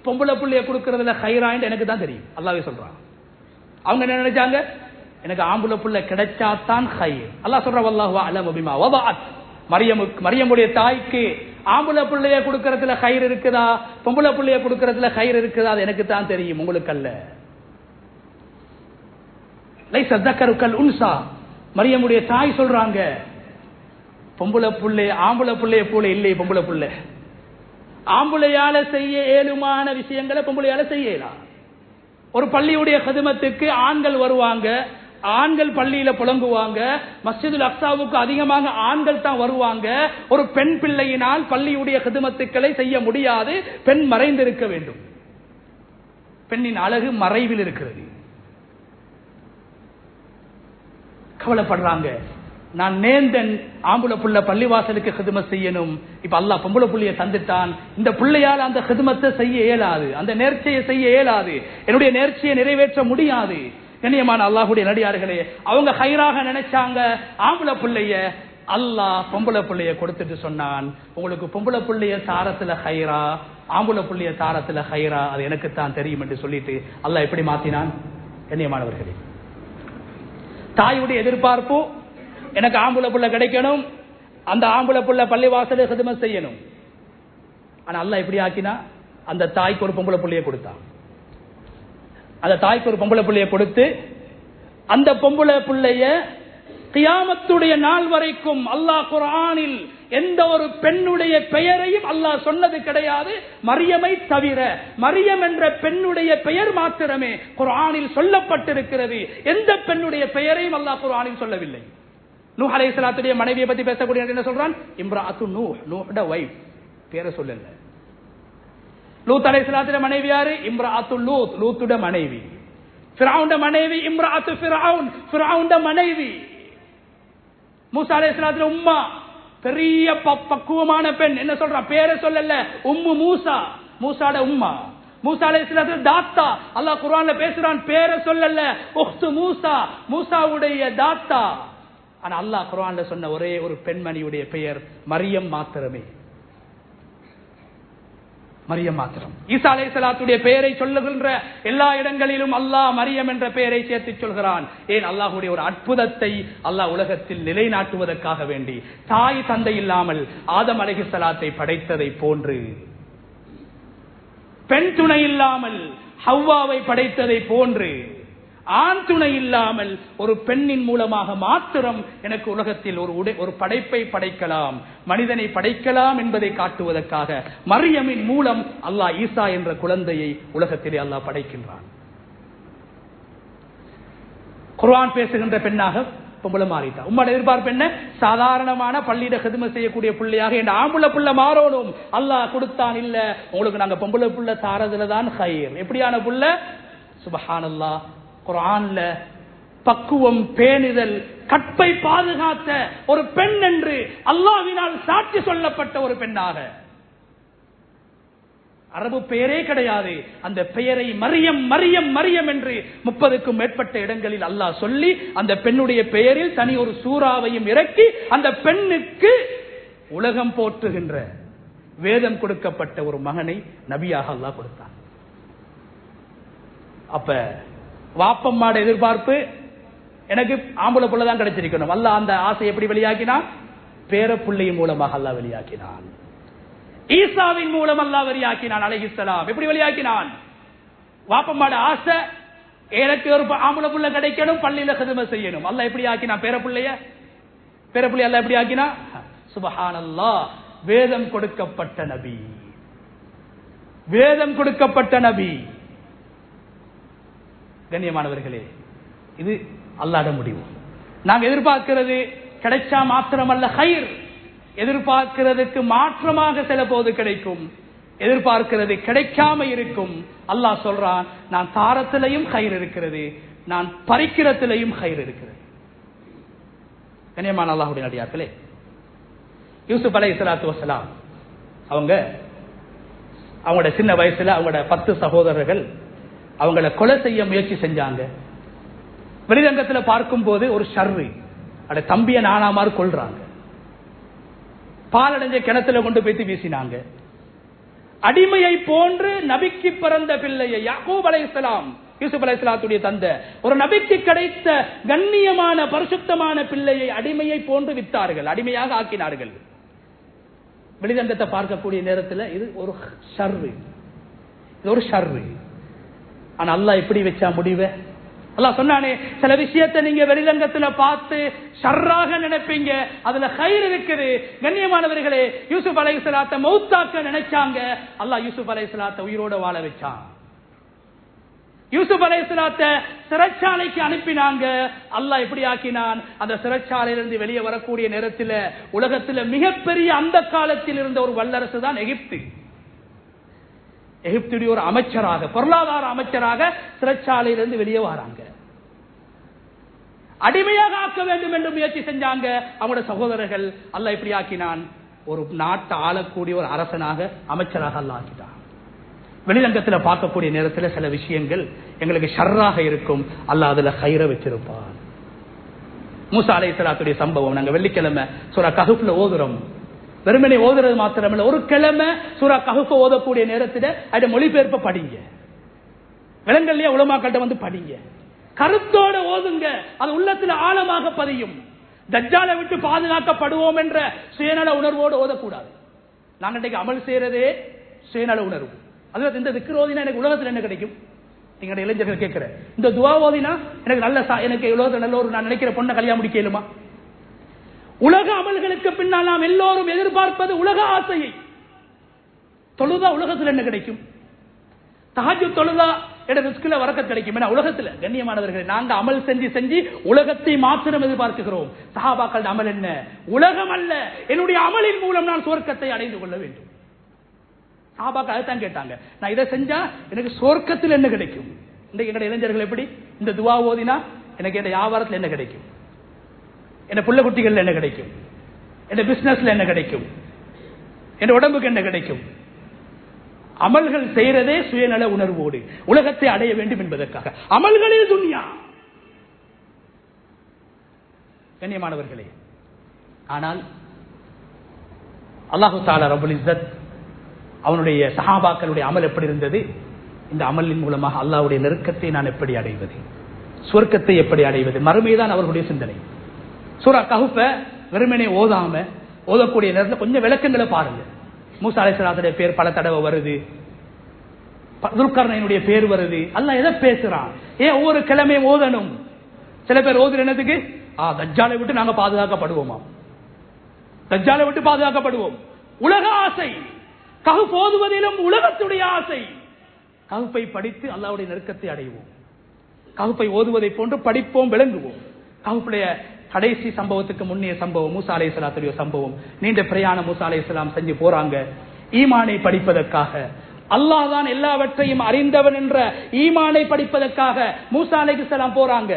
பொம்பளை புள்ளைய கொடுக்கிறதுல கைரா என்று எனக்கு தான் தெரியும். அல்லாஹ்வே சொல்றான். அவங்க என்ன நினைச்சாங்க, எனக்கு ஆம்பளை புள்ளை கிடைச்சாதான் கைர். அல்லாஹ் சொல்ற வல்லாஹு அஅலமு பிமா வதஅத். மரியமுடைய தாய்க்கு ஆம்பளை பிள்ளைய கொடுக்கறதுல கைர் இருக்குதா, பொம்பளை பிள்ளைய கொடுக்கறதுல கைர் இருக்குதா, அது எனக்கு தான் தெரியும், உங்களுக்கு அல்ல. லைஸ ذكر كالانثى. மரியமுடைய தாய் சொல்றாங்க, பொம்பளை பிள்ளை ஆம்பளை பிள்ளைய போல இல்லை பொம்பளை பிள்ளை. ஆம்பளையால செய்ய ஏழுமான விஷயங்களை பொம்பளையால செய்யலாம். ஒரு பள்ளியுடைய ஹிதமத்துக்கு ஆண்கள் வருவாங்க, ஆண்கள் பள்ளியில புலங்குவாங்க. மஸ்ஜிதுல் அக்ஸாவுக்கு அதிகமாக ஆண்கள் தான் வருவாங்க. ஒரு பெண் பிள்ளையினால் பள்ளியுடைய ஹிதமத்துக்களை செய்ய முடியாது. பெண் மறைந்திருக்க வேண்டும். பெண்ணின் அழகு மறைவில் இருக்கிறது. கவலைப்படுறாங்க, நான் நேர்ந்தன் ஆம்பளை புள்ள பள்ளிவாசலுக்கு ஹிதமத் செய்யணும். இப்ப அல்லாஹ் பொம்பளை புள்ளைய தந்துட்டான். இந்த பிள்ளையால் அந்த ஹிதமத்தை செய்ய இயலாது, அந்த நேர்ச்சையை செய்ய இயலாது, என்னுடைய நேர்ச்சையை நிறைவேற்ற முடியாது. கண்ணியமான அல்லாஹ்வுடைய நடிகார்களே, அவங்க ஹைராக நினைச்சாங்க ஆம்பளை பிள்ளைய. அல்லாஹ் பொம்பளை பிள்ளைய கொடுத்துட்டு சொன்னான், உங்களுக்கு பொம்பளை பிள்ளைய தாரத்துல ஹைரா, ஆம்பளை பிள்ளைய தாரத்துல ஹைரா, அது எனக்கு தான் தெரியும் என்று சொல்லிட்டு அல்லாஹ் எப்படி மாத்தினான். கண்ணியமானவர்களே, தாயுடைய எதிர்பார்ப்பு எனக்கு ஆம்பளை புள்ள கிடைக்கணும், அந்த ஆம்பளை புள்ள பள்ளிவாசலை ஹிதமத் செய்யணும். ஆனா அல்லாஹ் எப்படி ஆக்கினா, அந்த தாய்க்கு ஒரு பொம்பளை புள்ளைய கொடுத்தான். அந்த தாய்க்கு ஒரு பொம்பளை புள்ளைய கொடுத்து அந்த பொம்பளை புள்ளைய கியாமத்துடைய நாள் வரைக்கும் அல்லாஹ் குர்ஆனில் எந்த ஒரு பெண்ணுடைய பெயரையும் அல்லாஹ் சொன்னது கிடையாது, மரியமை தவிர. மரியம் என்ற பெண்ணுடைய பெயர் மாத்திரமே குர்ஆனில் சொல்லப்பட்டிருக்கிறது. எந்த பெண்ணுடைய பெயரையும் அல்லாஹ் குர்ஆனில் சொல்லவில்லை. நூஹ் அலைஹிஸ்ஸலாத்துடைய மனைவியை பத்தி பேசக்கூடிய என்ன சொல்றான், இம்ராஅத்து நூஹ், நூஹ்ட வைஃப், பேரை சொல்லல. லூத் அலைஹிஸ்ஸலாத்துடைய மனைவி யாரு, இம்ராஅத்து லூத், லூத்துட மனைவி. ஃபிரௌன்ட மனைவி இம்ராஅத்து ஃபிரௌன், ஃபிரௌன்ட மனைவி. மூசா அலைஹிஸ்ஸலாத்துடைய உம்மா, பெரிய பக்குவமான பெண், என்ன சொல்றா, பேரை சொல்லல, உம்மு மூசா, மூசாட உம்மா. மூசா அலைஹிஸ்ஸலாத்துடைய தாத்தா, அல்லாஹ் குர்ஆன்ல பேசுறான், பேரை சொல்லல, உக்து மூசா, மூசாவுடைய தாத்தா. ஆனா அல்லாஹ் குர்ஆன்ல சொன்ன ஒரே ஒரு பெண்மணியுடைய பெயர் மரியம் மாத்திரமே, மரியம் மாத்திரம். ஈசா அலைஹிஸ்ஸலாத்துடைய பெயரை சொல்லுகின்ற எல்லா இடங்களிலும் அல்லாஹ் மரியம் என்ற பெயரை சேர்த்து சொல்கிறான். ஏன், அல்லாஹ்வுடைய ஒரு அற்புதத்தை அல்லாஹ் உலகத்தில் நிலைநாட்டுவதற்காக வேண்டி. தாய் தந்தை இல்லாமல் ஆதம் அலைஹிஸ்ஸலாத்தை படைத்ததை போன்று, பெண் துணை இல்லாமல் ஹவ்வாவை படைத்ததை போன்று, ஆண் துணை இல்லாமல் ஒரு பெண்ணின் மூலமாக மாத்திரம் எனக்கு உலகத்தில் ஒரு படைப்பை படைக்கலாம், மனிதனை படைக்கலாம் என்பதை காட்டுவதற்காக மரியமின் மூலம் அல்லாஹ் ஈசா என்ற குழந்தையை உலகத்திலே அல்லாஹ் படைக்கின்றான். குர்ஆன் பேசுகின்ற பெண்ணாக பொம்பளை மாறிட்டா. உம்மோட எதிர்பார்ப்பு என்ன, சாதாரணமான பள்ளியிட ஹிதமத் செய்யக்கூடிய பிள்ளையாக என் ஆம்பளை புள்ள மாறணும். அல்லாஹ் கொடுத்தான், இல்ல உங்களுக்கு நாங்க பொம்பளை புள்ள தாரதுல தான் ஹைர். எப்படியான புள்ள, சுப்ஹானல்லாஹ், குர்ஆன்ல பக்குவம், பேணுதல், கற்பை பாதுகாத்த ஒரு பெண் என்று அல்லாஹ்வினால் சாட்சி சொல்லப்பட்ட ஒரு பெண்ணாக. அரபு பெயரே கிடையாது. அந்த பெயரை மரியம் மரியம் மரியம் என்று 30க்கும் மேற்பட்ட இடங்களில் அல்லாஹ் சொல்லி அந்த பெண்ணுடைய பெயரில் தனி ஒரு சூறாவையும் இறக்கி அந்த பெண்ணுக்கு உலகம் போற்றுகின்ற வேதம் கொடுக்கப்பட்ட ஒரு மகனை நபியாக அல்லாஹ் கொடுத்தான். அப்ப வாப்பம்மாட எதிர்பார்ப்பு, எனக்கு ஆம்பளை புள்ள தான் கிடைச்சிருக்கணும். அல்லாஹ் அந்த ஆசை எப்படி வெளியாக்கினான், பேர பிள்ளையின் மூலமாக அல்லாஹ் வெளியாக்கினான். ஈசாவின் மூலம் அல்லாஹ் வெளியாக்கினான் அலைஹிஸ்ஸலாம். எப்படி வெளியாக்கினான், வாப்பம்மாட ஆசை, எனக்கு ஒரு ஆம்பளை புள்ள கிடைக்கணும், பள்ளியில ஹிதமத் செய்யணும். அல்லாஹ் எப்படி ஆக்கினான் பேர பிள்ளைய, பேர பிள்ளை அல்லாஹ் எப்படி ஆக்கினா, சுப்ஹானல்லாஹ், வேதம் கொடுக்கப்பட்ட நபி, வேதம் கொடுக்கப்பட்ட நபி. கண்ணியமானவர்களே, இது அல்லாஹ்வுடைய முடிவு. நாம் எதிர்பார்க்கிறது கிடைச்சா மாத்திரமல்ல ஹைர், எதிர்பார்க்கிறதுக்கு மாற்றமாக சில போது கிடைக்கும், எதிர்பார்க்கிறது கிடைக்காம இருக்கும். அல்லாஹ் சொல்றான், நான் தாரத்திலையும் ஹைர் இருக்கிறது, நான் பறிக்கிறதிலையும் ஹைர் இருக்கிறது. கண்ணியமான அல்லாஹ்வுடைய நடிகார்களே, யூசுப் அலைஹிஸ்ஸலாத்து வஸ்ஸலாம் அவங்களோட சின்ன வயசுல அவங்களோட 10 சகோதரர்கள் அவங்களை கொலை செய்ய முயற்சி செஞ்சாங்க. வெளிரங்கத்தில் பார்க்கும் போது ஒரு ஷர்ரு அட தம்பிய நானாமாறு கொள்றாங்க. பாலடைஞ்ச கிணத்துல கொண்டு போய் வீசினாங்க. அடிமையை போன்று நபிக்கு பிறந்த பிள்ளையை யாக்கூப் அலைஹிஸ்ஸலாம், யூசுப் அலைஹிஸ்ஸலாத்துடைய தந்தை, ஒரு நபிக்கு கிடைத்த கண்ணியமான பரிசுத்தமான பிள்ளையை அடிமையை போன்று வித்தார்கள், அடிமையாக ஆக்கினார்கள். வெளிரங்கத்தை பார்க்கக்கூடிய நேரத்தில் இது ஒரு ஷர்ரு, இது ஒரு ஷர்ரு. ஆனா அல்லாஹ் எப்படி வச்சா முடிவை? அல்லாஹ் சொன்னானே, சில விஷயத்தை நீங்க வெளிரங்கத்துல பார்த்து ஷர்ராக நினைப்பீங்க, அதுல கைர் இருக்குது. கண்ணியமானவர்களே, யூசுப் அலைஹிஸ்ஸலாத்தை மௌத்தாக்க நினைச்சாங்க, அல்லாஹ் யூசுப் அலைஹிஸ்ஸலாத்தை உயிரோட வாழ வச்சான். யூசுப் அலைஹிஸ்ஸலாத்தை சிறைச்சாலைக்கு அனுப்பினாங்க, அல்லாஹ் எப்படி ஆக்கினான்? அந்த சிறைச்சாலையிலிருந்து வெளியே வரக்கூடிய நேரத்தில் உலகத்தில் மிகப்பெரிய அந்த காலத்தில் இருந்த ஒரு வல்லரசு தான் எகிப்து. எகிப்துடைய ஒரு அமைச்சராக, பொருளாதார அமைச்சராக சிறைச்சாலையிலிருந்து வெளியே வராங்க. அடிமையாக ஆக்க வேண்டும் என்று முயற்சி செஞ்சாங்க அவங்களோட சகோதரர்கள். அல்லாஹ் எப்படி ஆக்கினான்? ஒரு நாட்டை ஆளக்கூடிய ஒரு அரசனாக, அமைச்சராக அல்லாஹ் ஆக்கினான். வெளிரங்கத்தில் பார்க்கக்கூடிய நேரத்தில் சில விஷயங்கள் எங்களுக்கு ஷர்ராக இருக்கும், அல்லாஹ் அதுல கைர வச்சிருப்பான். மூசா அலைஹிஸ்ஸலாத்துடைய சம்பவம் நாங்க வெள்ளிக்கிழமை சூரா கஹ்ஃப்ல ஓதுறோம். வெறுமனே ஓதுறது மாத்திரமல்ல, ஒரு கிழமை சூரா கஹ்ஃப் ஓதக்கூடிய நேரத்தில் அது மொழிபெயர்ப்ப படிங்க. விலங்கல்லையே உலமாக்கள்கிட்ட வந்து படிங்க, கருத்தோட ஓதுங்க, அது உள்ளத்துல ஆழமாக பதியும். தஜ்ஜாலை விட்டு பாதுகாக்கப்படுவோம் என்ற சுயநல உணர்வோடு ஓதக்கூடாது. நாங்க இன்றைக்கு அமல் செய்யறதே சுயநல உணர்வு. அதுல இந்த திக்ர் ஓதினா எனக்கு உலகத்தில் என்ன கிடைக்கும்? எங்களுடைய இளைஞர்கள் கேட்கிற இந்த துவா ஓதினா எனக்கு நல்ல எனக்கு உலகத்தில் நல்ல ஒரு நான் நினைக்கிற பொண்ணை கல்யாணம் முடிக்கலுமா? உலக அமல்களுக்கு பின்னால் நாம் எல்லோரும் எதிர்பார்ப்பது உலக ஆசையை. தொழுதா உலகத்தில் என்ன கிடைக்கும்? தஹஜ்ஜுத் தொழுதா ரிஸ்க்ல வரக்கத் கிடைக்கும். ஏன்னா உலகத்தில் கண்ணியமானவர்கள் நாங்க அமல் செஞ்சு செஞ்சு உலகத்தை மாத்திரம் எதிர்பார்க்கிறோம். சஹாபாக்கள் அமல் என்ன? உலகம் அல்ல, என்னுடைய அமலின் மூலம் நான் சுவர்க்கத்தை அடைந்து கொள்ள வேண்டும். சஹாபாக்கள் அதைத்தான் கேட்டாங்க, நான் இதை செஞ்சா எனக்கு சுவர்க்கத்தில் என்ன கிடைக்கும்? இன்றைக்கு என்னுடைய இளைஞர்கள் எப்படி இந்த துவா ஓதினா எனக்கு என் வியாபாரத்தில் என்ன கிடைக்கும், என் புள்ள குட்டிகள் என்ன கிடைக்கும், என் பிசினஸ்ல என்ன கிடைக்கும், என் உடம்புக்கு என்ன கிடைக்கும்? அமல்கள் செய்யறதே சுயநல உணர்வோடு உலகத்தை அடைய வேண்டும் என்பதற்காக. அமல்களில் துன்யா. கண்ணியமானவர்களே, ஆனால் அல்லாஹு தஆலா ரப்புல் இஸ்ஸத் அவனுடைய சஹாபாக்களுடைய அமல் எப்படி இருந்தது? இந்த அமலின் மூலமாக அல்லாஹ்வுடைய நெருக்கத்தை நான் எப்படி அடைவது, சொர்க்கத்தை எப்படி அடைவது, மறுமைதான் அவர்களுடைய சிந்தனை. சூரா கஹ்ஃப வெறுமனே ஓதாம ஓதக்கூடிய நேரத்தில் கொஞ்சம் விளக்கங்களை பாருங்க. மூசா அலைஹிஸ்ஸலாத்துடைய பேர் பல தடவை வருது, துல்கர்னைனுடைய பேர் வருது. அல்லாஹ் எதை பேசுறான்? ஏன் ஒவ்வொரு கிழமையும் ஓதணும்? சில பேர் ஓதுற என்னதுக்கு? தஜ்ஜாலை விட்டு நாங்க பாதுகாக்கப்படுவோமா? தஜ்ஜாலை விட்டு பாதுகாக்கப்படுவோம். உலக ஆசை. கஹ்ஃப் ஓதுவதிலும் உலகத்துடைய ஆசை. கஹ்ஃபை படித்து அல்லாஹ்வுடைய நெருக்கத்தை அடைவோம். கஹ்ஃபை ஓதுவதை போன்று படிப்போம், விளங்குவோம். கஹ்ஃபுடைய கடைசி சம்பவத்துக்கு முன்னைய சம்பவம் மூசா அலைஹிஸ்ஸலாத்துடைய சம்பவம். நீண்ட பிரயாணம் மூசா அலைஹிஸ்ஸலாம் செஞ்சு போறாங்க ஈமானை படிப்பதற்காக. அல்லாஹ் தான் எல்லாவற்றையும் அறிந்தவன் என்ற ஈமானை படிப்பதற்காக மூசா அலைஹிஸ்ஸலாம் போறாங்க.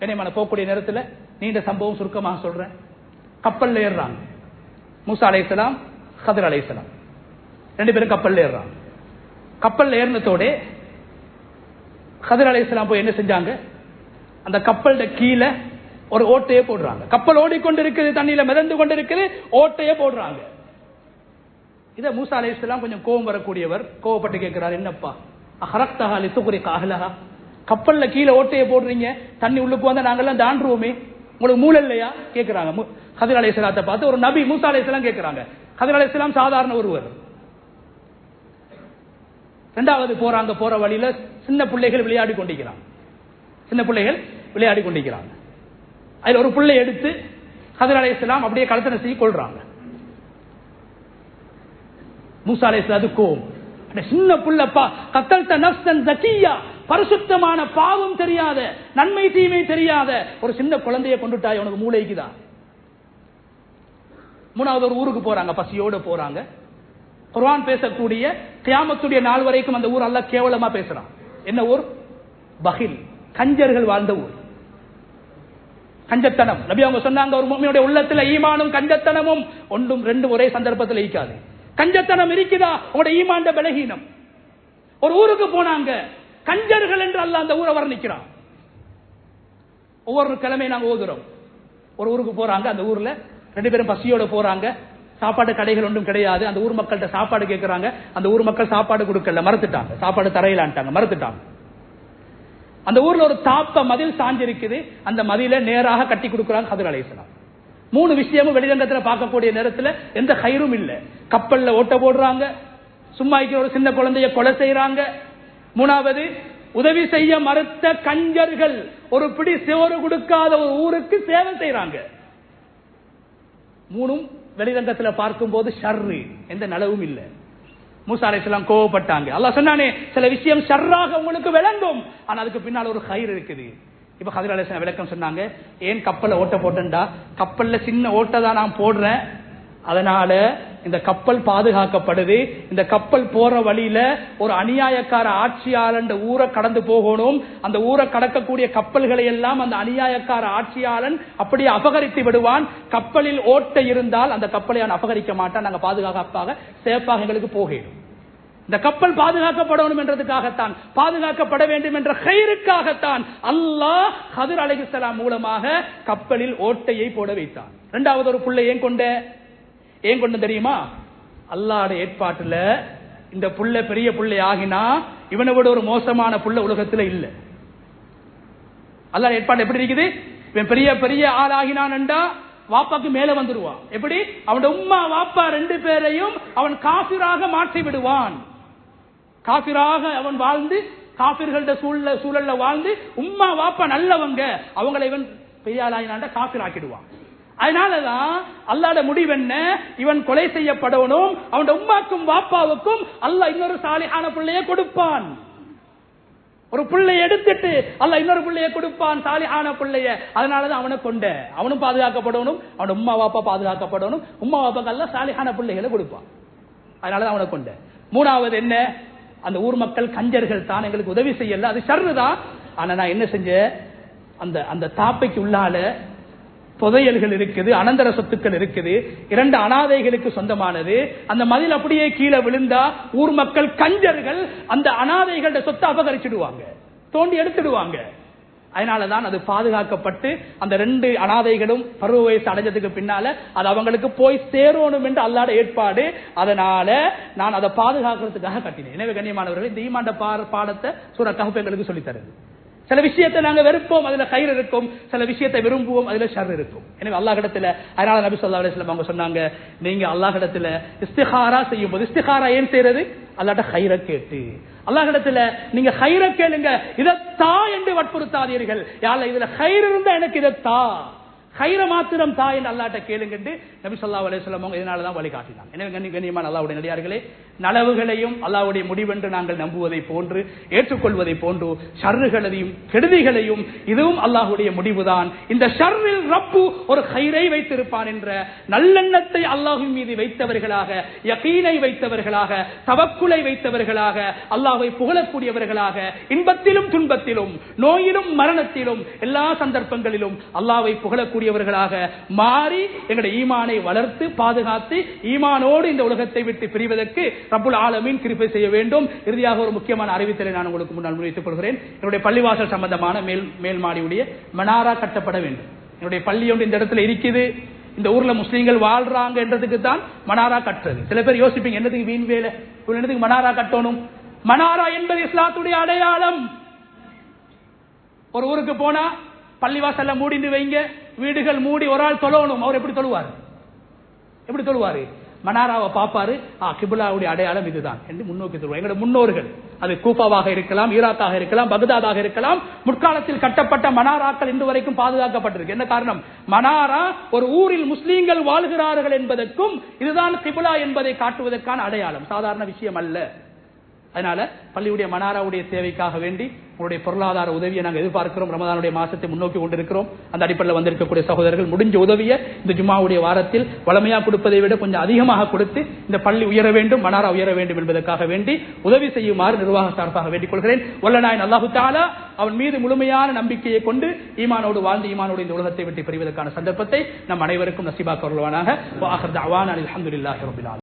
கண்ணியமான போகக்கூடிய நேரத்தில் நீண்ட சம்பவம் சுருக்கமாக சொல்றேன். கப்பல்ல ஏறுறாங்க மூசா அலைஹிஸ்ஸலாம், கதிர் அலைஹிஸ்ஸலாம் ரெண்டு பேரும் கப்பல்ல ஏறுறாங்க. கப்பல் ஏறினத்தோட கதிர் அலைஹிஸ்ஸலாம் போய் என்ன செஞ்சாங்க? அந்த கப்பல்ட கீழே ஒரு ஓட்டையே போடுறாங்க. கப்பல் ஓடிக்கொண்டிருக்குது, தண்ணியில மிதந்து கொண்டிருக்குது, ஓட்டையே போடுறாங்க. இத மூசா அலைஹிஸ்ஸலாம் கொஞ்சம் கோபம் வரக்கூடியவர் கோபப்பட்டு கேட்கிறார், என்னப்பா அஹரக்தஹா லிதுக்ரிக அஹ்லஹா, கப்பல்ல கீழே ஓட்டையை போடுறீங்க, தண்ணி உள்ளுக்கு வந்தா நாங்கெல்லாம் தாண்டுவோமே, உங்களுக்கு மூளை இல்லையா கேட்கிறாங்க. கதிர் அலைஹிஸ்ஸலாத்தை பார்த்து ஒரு நபி மூசா அலைஹிஸ்ஸலாம் கேட்கிறாங்க. கதிர் அலைஹிஸ்ஸலாம் சாதாரண ஒருவர். இரண்டாவது போறாங்க, போற வழியில சின்ன பிள்ளைகள் விளையாடி கொண்டிருக்கிறாங்க. சின்ன பிள்ளைகள் விளையாடி கொண்டிருக்கிறாங்க. அதுல ஒரு பிள்ளை எடுத்து கதிர் அலைஹிஸ்ஸலாம் அப்படியே கலத்தனை செய்ய கொள்றாங்க. மூசா அலைஹிஸ்ஸலாத்துக்கு கோபம், சின்ன புள்ளப்பா கத்தல்த நஃப்ஸன் ஜக்கியா, பரிசுத்தமான பாவம் தெரியாத நன்மை தீமை தெரியாத ஒரு சின்ன குழந்தையை கொண்டுட்டாய், உனக்கு மூளைக்குதா? மூணாவது ஒரு ஊருக்கு போறாங்க, பசியோடு போறாங்க. குர்ஆன் பேசக்கூடிய கியாமத்துடைய நாள் வரைக்கும் அந்த ஊர் அல்லாஹ் கேவலமா பேசுறான். என்ன ஊர்? பகில், கஞ்சர்கள் வாழ்ந்த ஊர். கஞ்சத்தனம். நபி அவங்க சொன்னாங்க, ஒரு முஃமினுடைய உள்ளத்துல ஈமானும் கஞ்சத்தனமும் ஒன்றும் ரெண்டு ஒரே சந்தர்ப்பத்தில் ஈக்காது. கஞ்சத்தனம் இருக்குதா உங்களுடைய ஈமான் பலகீனம். ஒரு ஊருக்கு போனாங்க, கஞ்சர்கள் என்று அல்லாஹ் அந்த ஊரை வர்ணிக்கிறான். ஒவ்வொரு கிழமை நாங்க ஓதுறோம். ஒரு ஊருக்கு போறாங்க, அந்த ஊர்ல 2 பேரும் பசியோட போறாங்க, சாப்பாடு கடைகள் ஒன்றும் கிடையாது. அந்த ஊர் மக்கள்கிட்ட சாப்பாடு கேட்கறாங்க, அந்த ஊர் மக்கள் சாப்பாடு கொடுக்கல, மறுத்துட்டாங்க. சாப்பாடு தரையிலான்ட்டாங்க, மறுத்துட்டாங்க. அந்த ஊர்ல ஒரு தாப்ப மதில் சாஞ்சிருக்குது, அந்த மதில நேராக கட்டி கொடுக்கறாங்க ஹதர் அலைஹிஸ்ஸலாம். 3 விஷயமும் வெளிரங்கத்தில் பார்க்கக்கூடிய நேரத்தில் எந்த கயிறும் இல்ல. கப்பல்ல ஓட்ட போடுறாங்க, சும்மா ஒரு சின்ன குழந்தைய கொலை செய்யறாங்க. 3வது, உதவி செய்ய மறுத்த கஞ்சர்கள் ஒரு பிடி சோறு கொடுக்காத ஒரு ஊருக்கு சேவை செய்யறாங்க. 3ம் வெளிரங்கத்தில் பார்க்கும் போது ஷர்ரு, எந்த நலவும் இல்லை. மூசா அலைஹிஸ்ஸலாம் கோவப்பட்டாங்க. அல்லாஹ் சொன்னானே சில விஷயம் ஷர்ராக உங்களுக்கு விளங்கும், ஆனா அதுக்கு பின்னால் ஒரு கயிறு இருக்குது. இப்ப ஹதர் அலைஹிஸ்ஸலாம் விளக்கம் சொன்னாங்க, ஏன் கப்பல்ல ஓட்ட போட்டேன்டா, கப்பல்ல சின்ன ஓட்ட தான் நான் போடுறேன், அதனால இந்த கப்பல் பாதுகாக்கப்படுது. இந்த கப்பல் போற வழியில ஒரு அநியாயக்கார ஆட்சியாளன் ஊரை கடந்து போகணும். அந்த ஊரை கடக்கக்கூடிய கப்பல்களை எல்லாம் அந்த அநியாயக்கார ஆட்சியாளன் அப்படியே அபகரித்து விடுவான். கப்பலில் ஓட்டை இருந்தால் அந்த கப்பலை அபகரிக்க மாட்டான், நாங்க பாதுகாப்பாக சேஃபாக எங்களுக்கு போகணும். இந்த கப்பல் பாதுகாக்கப்படணும் என்றதுக்காகத்தான், பாதுகாக்கப்பட வேண்டும் என்ற கயிறுக்காகத்தான் அல்லாஹ் ஹதர் அலைஹிஸ்ஸலாம் மூலமாக கப்பலில் ஓட்டையை போட வைத்தான். 2வது ஒரு புள்ளை ஏன் கொண்டு தெரியுமா? அல்லாஹ்வுடைய ஏற்பாட்டுல இந்த புள்ள பெரிய புள்ளை ஆகினா இவனை விட ஒரு மோசமான புள்ள உலகத்துல இல்ல. அல்லாஹ்வுடைய ஏற்பாடு எப்படி இருக்குது? இவன் பெரிய பெரிய ஆள் ஆகினான்டா வாப்பாக்கு மேல வந்துடுவான். எப்படி? அவன் உம்மா வாப்பா 2 பேரையும் அவன் காபிராக மாற்றி விடுவான். காபிராக அவன் வாழ்ந்து, காபிர்கள்ட சூழல்ல வாழ்ந்து, உம்மா வாப்பா நல்லவங்க, அவங்களை இவன் பெரிய ஆளாயினான்டா காபிர் ஆக்கிடுவான். அதனாலதான் அல்லாஹ்வுடைய முடிவு என்ன? இவன் கொலை செய்யப்படணும், அவன் உம்மாக்கும் வாப்பாவுக்கும் அல்லாஹ் இன்னொரு சாலிஹான பிள்ளையை கொடுப்பான். ஒரு பிள்ளையை எடுத்துட்டு அல்லாஹ் இன்னொரு பிள்ளையை கொடுப்பான், சாலிஹான பிள்ளைய. அதனாலதான் அவனை கொண்ட, அவனும் பாதுகாக்கப்படணும், அவன் உம்மா வாப்பா பாதுகாக்கப்படணும், உம்மா வாப்பாக்கு அல்லாஹ் சாலிஹான பிள்ளைகளை கொடுப்பான். அதனாலதான் அவனை கொண்ட. 3வது என்ன? அந்த ஊர் மக்கள் கஞ்சர்கள் தான், எங்களுக்கு உதவி செய்யல, அது ஷர்ரு தான். ஆனா நான் என்ன செஞ்சேன், அந்த தாப்பைக்கு உள்ளால புதையல்கள் இருக்குது, அனந்தர சொத்துக்கள் இருக்குது, 2 அனாதைகளுக்கு சொந்தமானது. அந்த மதில் அப்படியே கீழே விழுந்தா ஊர் மக்கள் கஞ்சர்கள் அந்த அனாதைகளோட சொத்தை அபகரிச்சிடுவாங்க, தோண்டி எடுத்துடுவாங்க. அதனாலதான் அது பாதுகாக்கப்பட்டு அந்த 2 அனாதைகளும் பருவ வயசு அடைஞ்சதுக்கு பின்னால அது அவங்களுக்கு போய் சேரணும் என்று அல்லாஹ்வுடைய ஏற்பாடு. அதனால நான் அதை பாதுகாக்கிறதுக்காக கட்டினேன். எனவே கண்ணியமானவர்கள், இந்த ஈமான் பாடத்தை சூரா கஹ்ஃப் எங்களுக்கு சொல்லி தருது. சில விஷயத்தை நாங்க வெறுப்போம், அதுல கயிறு இருக்கும், சில விஷயத்தை விரும்புவோம், அதுல ஷர் இருக்கும். எனவே அல்லாஹ்விடத்துல, அதனால நபி ஸல்லல்லாஹு அலைஹி வஸல்லம் அவங்க சொன்னாங்க, நீங்க அல்லாஹ்விடத்துல இஸ்திகாரா செய்யும் போது, இஸ்திகாரா ஏன் செய்யறது? அல்லாஹ்ட்ட கயிறை கேட்டு, அல்லாஹ்விடத்துல நீங்க கயிறை கேளுங்க, இதத்தா என்று வற்புறுத்தாதீர்கள். யா அல்லாஹ், இதுல கயிறு இருந்தா எனக்கு இதத்தா, கயிறை மாத்திரம் தா என்று அல்லாஹ்ட்ட கேளுங்க என்று நபி ஸல்லல்லாஹு அலைஹி வஸல்லம் அவங்க இதனாலதான் வழிகாட்டினாங்க. எனவே கண்ணியமான அல்லாஹ்வுடைய நடிகார்களே, நலவுகளையும் அல்லாஹ்வுடைய முடிவென்று நாங்கள் நம்புவதை போன்று ஏற்றுக்கொள்வதை போன்று ஷர்றுகளையும் கெடுதிகளையும் இதுவும் அல்லாஹ்வுடைய முடிவுதான். இந்த ஷர்ரில் ரப்பு ஒரு கயிறை வைத்திருப்பான் என்ற நல்லெண்ணத்தை அல்லாஹ்வின் மீது வைத்தவர்களாக, யகீனை வைத்தவர்களாக, தவக்குலை வைத்தவர்களாக, அல்லாஹ்வை புகழக்கூடியவர்களாக, இன்பத்திலும் துன்பத்திலும் நோயிலும் மரணத்திலும் எல்லா சந்தர்ப்பங்களிலும் அல்லாஹ்வை புகழக்கூடியவர்களாக மாறி எங்களுடைய ஈமானை வளர்த்து பாதுகாத்து ஈமானோடு இந்த உலகத்தை விட்டு பிரிவதற்கு ரப்புல் ஆலமீன் கிருபை செய்ய வேண்டும். இறுதியாக ஒரு முக்கியமான அறிவித்தலை நான் உங்களுக்கு முன்னால் முன்வைத்துக் கொள்கிறேன். என்னுடைய பள்ளிவாசல் சம்பந்தமான மேல் மாடியுடைய மனாரா கட்டப்பட வேண்டும். என்னுடைய பள்ளி ஒன்று இந்த இடத்துல இருக்குது, இந்த ஊர்ல முஸ்லீம்கள் வாழ்றாங்க என்றதுக்கு தான் மனாரா கட்டுறது. சில பேர் யோசிப்பீங்க, என்னதுக்கு வீண் வேலை, என்னதுக்கு மனாரா கட்டணும்? மனாரா என்பது இஸ்லாத்துடைய அடையாளம். ஒரு ஊருக்கு போனா பள்ளிவாசல்ல மூடிந்து வைங்க, வீடுகள் மூடி ஒரு ஆள் தொழணும். அவர் எப்படி தொழுவாரு? எப்படி தொழுவாரு? மனாராவை பார்ப்பாரு, கிபிலாவுடைய அடையாளம் இதுதான் என்று முன்னோக்கி சொல்வார். எங்களுடைய முன்னோர்கள், அது கூஃபாவாக இருக்கலாம், ஈராக்காக இருக்கலாம், பக்தாதாக இருக்கலாம், முற்காலத்தில் கட்டப்பட்ட மனாராக்கள் இன்று வரைக்கும் பாதுகாக்கப்பட்டிருக்கு. என்ன காரணம்? மனாரா ஒரு ஊரில் முஸ்லீம்கள் வாழ்கிறார்கள் என்பதற்கும் இதுதான் கிபிலா என்பதை காட்டுவதற்கான அடையாளம், சாதாரண விஷயம் அல்ல. அதனால பள்ளியுடைய மனாராவுடைய தேவைக்காக வேண்டி உங்களுடைய பொருளாதார உதவியை நாங்கள் எதிர்பார்க்கிறோம். ரமதானுடைய மாசத்தை முன்னோக்கி கொண்டிருக்கிறோம். அந்த அடிப்படையில் வந்திருக்கக்கூடிய சகோதரர்கள் முடிஞ்ச உதவியை இந்த ஜும்மாவுடைய வாரத்தில் வளமையா கொடுப்பதை விட கொஞ்சம் அதிகமாக கொடுத்து இந்த பள்ளி உயர வேண்டும், மனாரா உயர வேண்டும் என்பதற்காக வேண்டி உதவி செய்யுமாறு நிர்வாக சார்பாக வேண்டிக் கொள்கிறேன். வல்லநாயன் அல்லாஹு தஆலா அவன் மீது முழுமையான நம்பிக்கையை கொண்டு ஈமானோடு வாழ்ந்து ஈமானோடு இந்த உலகத்தை விட்டு பிரிவதற்கான சந்தர்ப்பத்தை நம் அனைவருக்கும் நசீபாக்க வருவானாக. வ ஆகிர் தஅவானா அல்ஹம்துலில்லாஹி ரப்பில் ஆலமீன்.